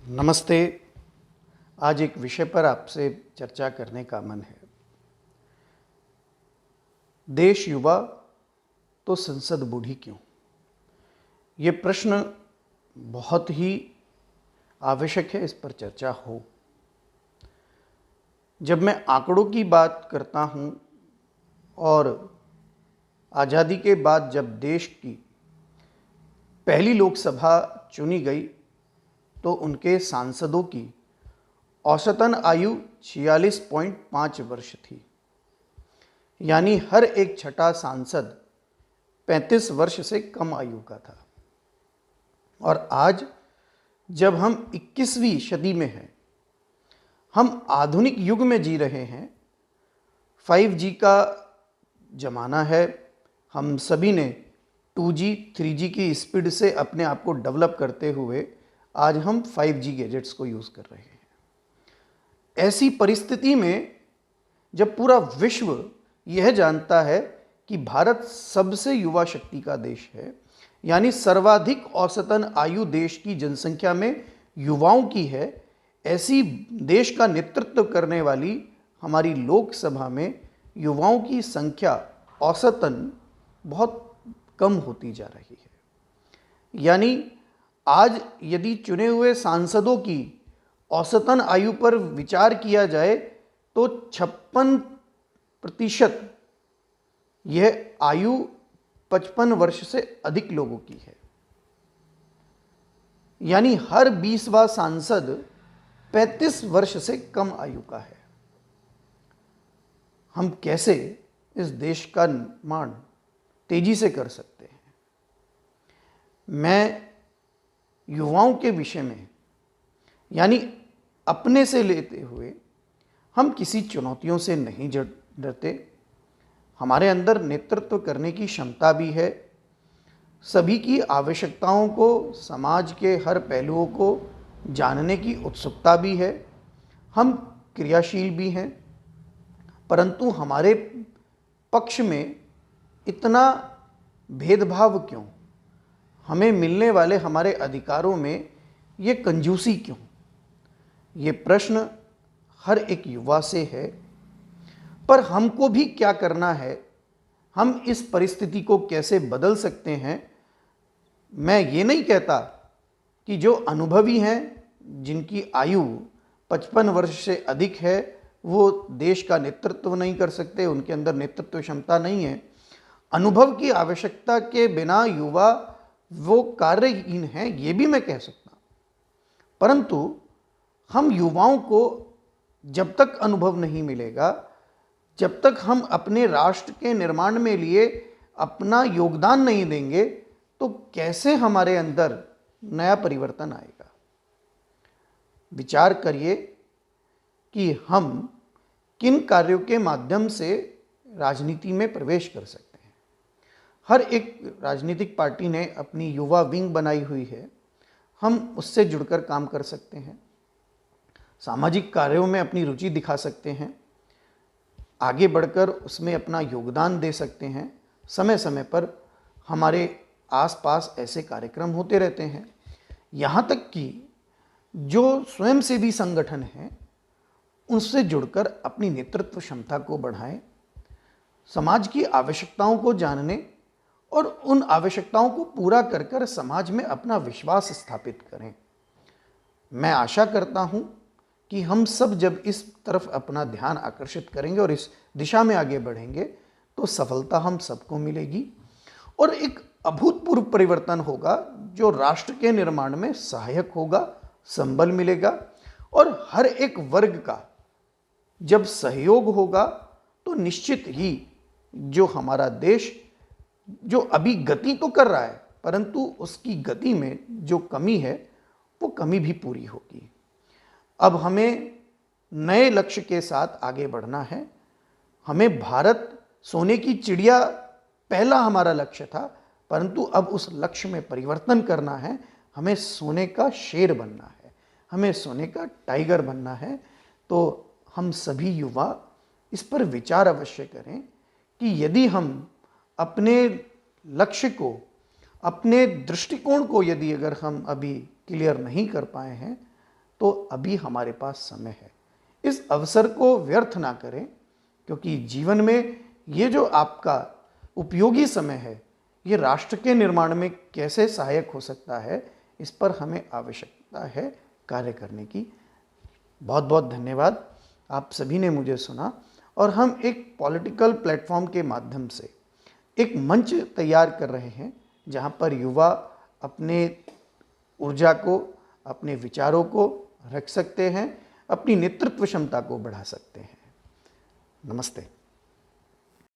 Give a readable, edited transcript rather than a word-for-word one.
नमस्ते। आज एक विषय पर आपसे चर्चा करने का मन है। देश युवा तो संसद बूढ़ी क्यों? ये प्रश्न बहुत ही आवश्यक है, इस पर चर्चा हो। जब मैं आंकड़ों की बात करता हूँ और आज़ादी के बाद जब देश की पहली लोकसभा चुनी गई तो उनके सांसदों की औसतन आयु 46.5 वर्ष थी। यानी हर एक छठा सांसद 35 वर्ष से कम आयु का था। और आज जब हम 21वीं सदी में हैं, हम आधुनिक युग में जी रहे हैं। 5G का ज़माना है। हम सभी ने 2G 3G की स्पीड से अपने आप को डेवलप करते हुए आज हम 5G गैजेट्स को यूज़ कर रहे हैं। ऐसी परिस्थिति में जब पूरा विश्व यह जानता है कि भारत सबसे युवा शक्ति का देश है, यानी सर्वाधिक औसतन आयु देश की जनसंख्या में युवाओं की है, ऐसी देश का नेतृत्व करने वाली हमारी लोकसभा में युवाओं की संख्या औसतन बहुत कम होती जा रही है। यानी आज यदि चुने हुए सांसदों की औसतन आयु पर विचार किया जाए तो 56% यह आयु 55 वर्ष से अधिक लोगों की है। यानी हर 20वां सांसद 35 वर्ष से कम आयु का है। हम कैसे इस देश का निर्माण तेजी से कर सकते हैं? मैं युवाओं के विषय में, यानी अपने से लेते हुए, हम किसी चुनौतियों से नहीं डरते। हमारे अंदर नेतृत्व करने की क्षमता भी है। सभी की आवश्यकताओं को, समाज के हर पहलुओं को जानने की उत्सुकता भी है। हम क्रियाशील भी हैं, परंतु हमारे पक्ष में इतना भेदभाव क्यों? हमें मिलने वाले हमारे अधिकारों में ये कंजूसी क्यों? ये प्रश्न हर एक युवा से है। पर हमको भी क्या करना है? हम इस परिस्थिति को कैसे बदल सकते हैं? मैं ये नहीं कहता कि जो अनुभवी हैं, जिनकी आयु 55 वर्ष से अधिक है, वो देश का नेतृत्व नहीं कर सकते, उनके अंदर नेतृत्व क्षमता नहीं है। अनुभव की आवश्यकता के बिना युवा वो कार्यहीन हैं, ये भी मैं कह सकता हूँ। परंतु हम युवाओं को जब तक अनुभव नहीं मिलेगा, जब तक हम अपने राष्ट्र के निर्माण में लिए अपना योगदान नहीं देंगे, तो कैसे हमारे अंदर नया परिवर्तन आएगा? विचार करिए कि हम किन कार्यों के माध्यम से राजनीति में प्रवेश कर सकते हैं। हर एक राजनीतिक पार्टी ने अपनी युवा विंग बनाई हुई है। हम उससे जुड़कर काम कर सकते हैं, सामाजिक कार्यों में अपनी रुचि दिखा सकते हैं, आगे बढ़कर उसमें अपना योगदान दे सकते हैं। समय समय पर हमारे आसपास ऐसे कार्यक्रम होते रहते हैं। यहाँ तक कि जो स्वयंसेवी संगठन हैं, उनसे जुड़कर अपनी नेतृत्व क्षमता को बढ़ाएं, समाज की आवश्यकताओं को जानने और उन आवश्यकताओं को पूरा कर कर समाज में अपना विश्वास स्थापित करें। मैं आशा करता हूं कि हम सब जब इस तरफ अपना ध्यान आकर्षित करेंगे और इस दिशा में आगे बढ़ेंगे तो सफलता हम सबको मिलेगी और एक अभूतपूर्व परिवर्तन होगा जो राष्ट्र के निर्माण में सहायक होगा, संबल मिलेगा। और हर एक वर्ग का जब सहयोग होगा तो निश्चित ही जो हमारा देश जो अभी गति तो कर रहा है, परंतु उसकी गति में जो कमी है वो कमी भी पूरी होगी। अब हमें नए लक्ष्य के साथ आगे बढ़ना है। हमें भारत सोने की चिड़िया पहला हमारा लक्ष्य था, परंतु अब उस लक्ष्य में परिवर्तन करना है। हमें सोने का शेर बनना है, हमें सोने का टाइगर बनना है। तो हम सभी युवा इस पर विचार अवश्य करें कि यदि हम अपने लक्ष्य को, अपने दृष्टिकोण को यदि अगर हम अभी क्लियर नहीं कर पाए हैं, तो अभी हमारे पास समय है। इस अवसर को व्यर्थ ना करें, क्योंकि जीवन में ये जो आपका उपयोगी समय है, ये राष्ट्र के निर्माण में कैसे सहायक हो सकता है, इस पर हमें आवश्यकता है कार्य करने की। बहुत बहुत धन्यवाद। आप सभी ने मुझे सुना और हम एक पॉलिटिकल प्लेटफॉर्म के माध्यम से एक मंच तैयार कर रहे हैं जहां पर युवा अपने ऊर्जा को, अपने विचारों को रख सकते हैं, अपनी नेतृत्व क्षमता को बढ़ा सकते हैं। नमस्ते।